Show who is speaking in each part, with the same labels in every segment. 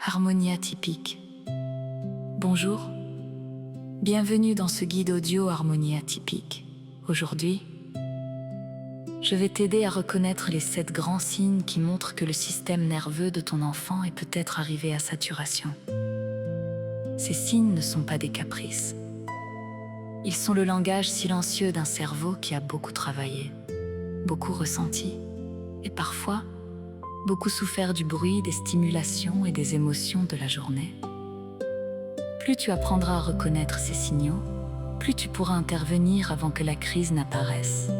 Speaker 1: Harmonie atypique. Bonjour, bienvenue dans ce guide audio Harmonie atypique. Aujourd'hui, je vais t'aider à reconnaître les 7 grands signes qui montrent que le système nerveux de ton enfant est peut-être arrivé à saturation. Ces signes ne sont pas des caprices. Ils sont le langage silencieux d'un cerveau qui a beaucoup travaillé, beaucoup ressenti, et parfois, beaucoup souffert du bruit, des stimulations et des émotions de la journée. Plus tu apprendras à reconnaître ces signaux, plus tu pourras intervenir avant que la crise n'apparaisse.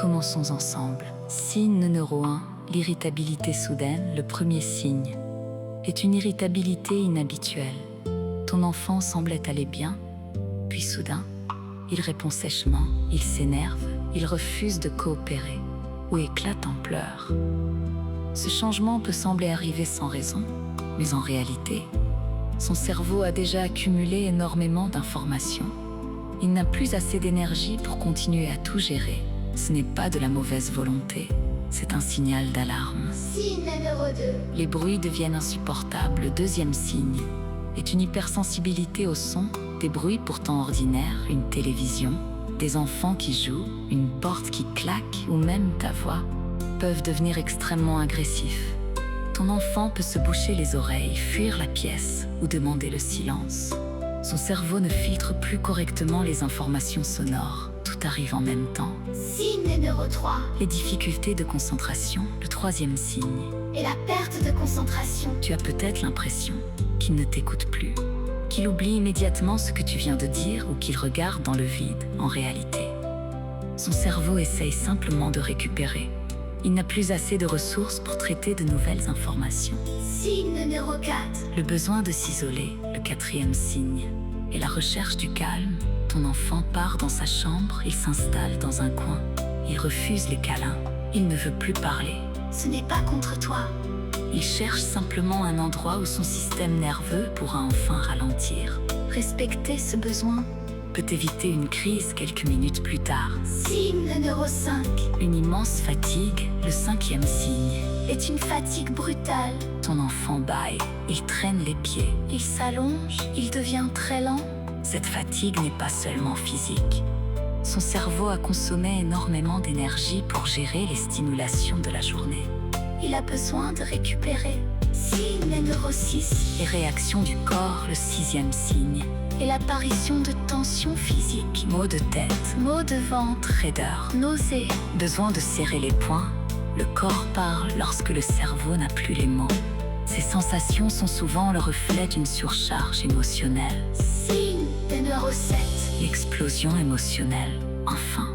Speaker 1: Commençons ensemble. Signe numéro 1, l'irritabilité soudaine. Le premier signe est une irritabilité inhabituelle. Ton enfant semblait aller bien, puis soudain, il répond sèchement, il s'énerve, il refuse de coopérer ou éclate en pleurs. Ce changement peut sembler arriver sans raison, mais en réalité, son cerveau a déjà accumulé énormément d'informations. Il n'a plus assez d'énergie pour continuer à tout gérer. Ce n'est pas de la mauvaise volonté, c'est un signal d'alarme.
Speaker 2: Signe numéro 2.
Speaker 1: Les bruits deviennent insupportables. Le deuxième signe est une hypersensibilité au son, des bruits pourtant ordinaires, une télévision, des enfants qui jouent, une porte qui claque ou même ta voix peuvent devenir extrêmement agressifs. Ton enfant peut se boucher les oreilles, fuir la pièce ou demander le silence. Son cerveau ne filtre plus correctement les informations sonores. Tout arrive en même temps.
Speaker 2: Signe numéro 3.
Speaker 1: Les difficultés de concentration, le troisième signe.
Speaker 2: Et la perte de concentration.
Speaker 1: Tu as peut-être l'impression qu'il ne t'écoute plus, qu'il oublie immédiatement ce que tu viens de dire ou qu'il regarde dans le vide. En réalité, son cerveau essaye simplement de récupérer. Il n'a plus assez de ressources pour traiter de nouvelles informations.
Speaker 2: Signe numéro 4.
Speaker 1: Le besoin de s'isoler, le quatrième signe, et la recherche du calme. Ton enfant part dans sa chambre, il s'installe dans un coin. Il refuse les câlins, il ne veut plus parler.
Speaker 2: Ce n'est pas contre toi.
Speaker 1: Il cherche simplement un endroit où son système nerveux pourra enfin ralentir.
Speaker 2: Respecter ce besoin
Speaker 1: Peut éviter une crise quelques minutes plus tard.
Speaker 2: Signe numéro 5.
Speaker 1: Une immense fatigue, le cinquième signe.
Speaker 2: Est une fatigue brutale.
Speaker 1: Ton enfant bâille, il traîne les pieds.
Speaker 2: Il s'allonge, il devient très lent.
Speaker 1: Cette fatigue n'est pas seulement physique. Son cerveau a consommé énormément d'énergie pour gérer les stimulations de la journée.
Speaker 2: Il a besoin de récupérer. Signe numéro 6.
Speaker 1: Les réactions du corps, le sixième signe.
Speaker 2: Et l'apparition de tensions physiques.
Speaker 1: Maux de tête,
Speaker 2: Maux de ventre,
Speaker 1: raideur,
Speaker 2: nausées.
Speaker 1: besoin de serrer les poings. Le corps parle lorsque le cerveau n'a plus les mots. Ces sensations sont souvent le reflet d'une surcharge émotionnelle.
Speaker 2: Signe numéro 7.
Speaker 1: L'explosion émotionnelle, enfin.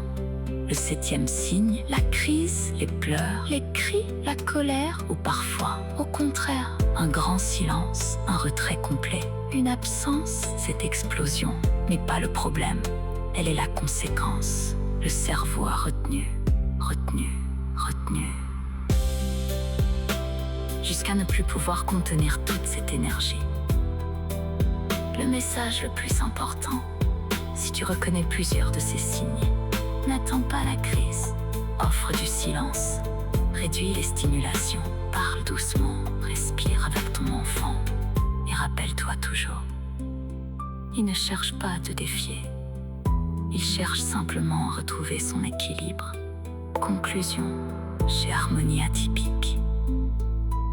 Speaker 1: Le septième signe, la crise, les pleurs,
Speaker 2: Les cris, la colère,
Speaker 1: ou parfois
Speaker 2: au contraire,
Speaker 1: un grand silence, un retrait complet.
Speaker 2: une absence.
Speaker 1: Cette explosion n'est pas le problème, elle est la conséquence. Le cerveau a retenu, jusqu'à ne plus pouvoir contenir toute cette énergie. Le message le plus important, si tu reconnais plusieurs de ces signes, n'attends pas la crise, offre du silence, réduis les stimulations, parle doucement, respire avec ton enfant et rappelle-toi toujours, il ne cherche pas à te défier, il cherche simplement à retrouver son équilibre. Conclusion, chez Harmonie atypique,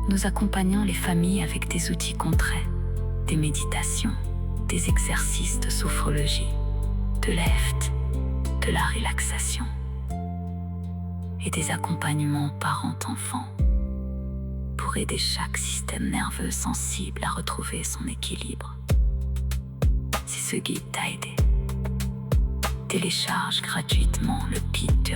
Speaker 1: nous accompagnons les familles avec des outils concrets, des méditations, des exercices de sophrologie, de l'EFT, de la relaxation et des accompagnements parents-enfants pour aider chaque système nerveux sensible à retrouver son équilibre. Si ce guide t'a aidé, télécharge gratuitement le guide de